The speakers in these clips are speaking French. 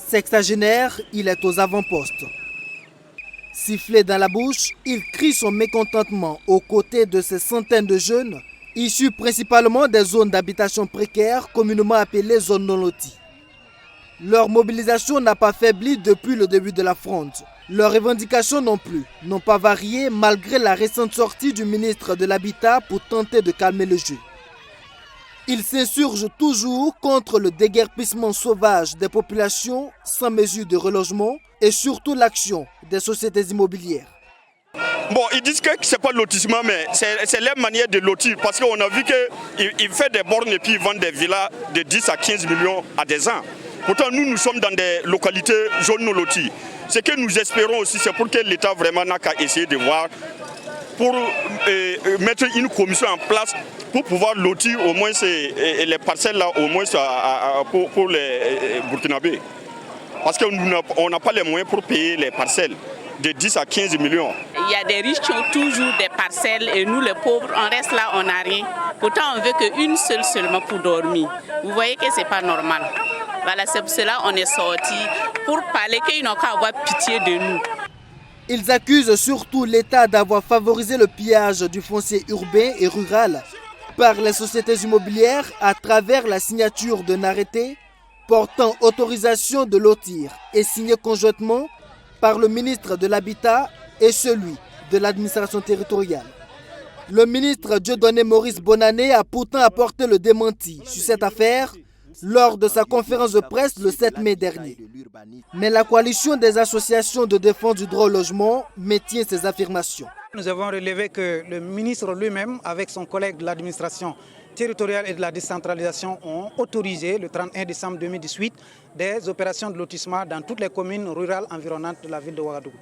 Sexagénaire, il est aux avant-postes. Sifflé dans la bouche, il crie son mécontentement aux côtés de ces centaines de jeunes, issus principalement des zones d'habitation précaires, communément appelées zones non loties. Leur mobilisation n'a pas faibli depuis le début de la fronde. Leurs revendications non plus n'ont pas varié malgré la récente sortie du ministre de l'Habitat pour tenter de calmer le jeu. Ils s'insurgent toujours contre le déguerpissement sauvage des populations sans mesure de relogement et surtout l'action des sociétés immobilières. Bon, ils disent que ce n'est pas le lotissement, mais c'est leur manière de lotir. Parce qu'on a vu qu'ils font des bornes et puis ils vendent des villas de 10 à 15 millions à des ans. Pourtant, nous sommes dans des localités zones non loties. Ce que nous espérons aussi, c'est pour que l'État vraiment n'a qu'à essayer de voir pour mettre une commission en place pour pouvoir lotir au moins les parcelles là, au moins pour les Burkinabés. Parce qu'on n'a pas les moyens pour payer les parcelles de 10 à 15 millions. Il y a des riches qui ont toujours des parcelles et nous les pauvres, on reste là, on n'a rien. Pourtant on veut qu'une seule seulement pour dormir. Vous voyez que ce n'est pas normal. Voilà, c'est pour cela qu'on est sortis pour parler qu'ils n'ont qu'à avoir pitié de nous. Ils accusent surtout l'État d'avoir favorisé le pillage du foncier urbain et rural par les sociétés immobilières à travers la signature d'un arrêté portant autorisation de lotir et signé conjointement par le ministre de l'Habitat et celui de l'administration territoriale. Le ministre Dieudonné Maurice Bonanné a pourtant apporté le démenti sur cette affaire lors de sa conférence de presse le 7 mai dernier. Mais la coalition des associations de défense du droit au logement maintient ses affirmations. Nous avons relevé que le ministre lui-même, avec son collègue de l'administration territoriale et de la décentralisation, ont autorisé le 31 décembre 2018 des opérations de lotissement dans toutes les communes rurales environnantes de la ville de Ouagadougou.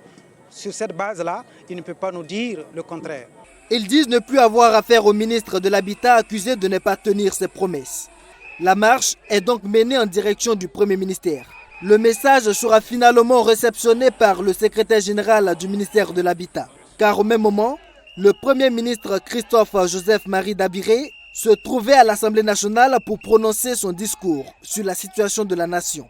Sur cette base-là, il ne peut pas nous dire le contraire. Ils disent ne plus avoir affaire au ministre de l'Habitat accusé de ne pas tenir ses promesses. La marche est donc menée en direction du Premier ministère. Le message sera finalement réceptionné par le secrétaire général du ministère de l'Habitat. Car au même moment, le Premier ministre Christophe Joseph-Marie Dabiré se trouvait à l'Assemblée nationale pour prononcer son discours sur la situation de la nation.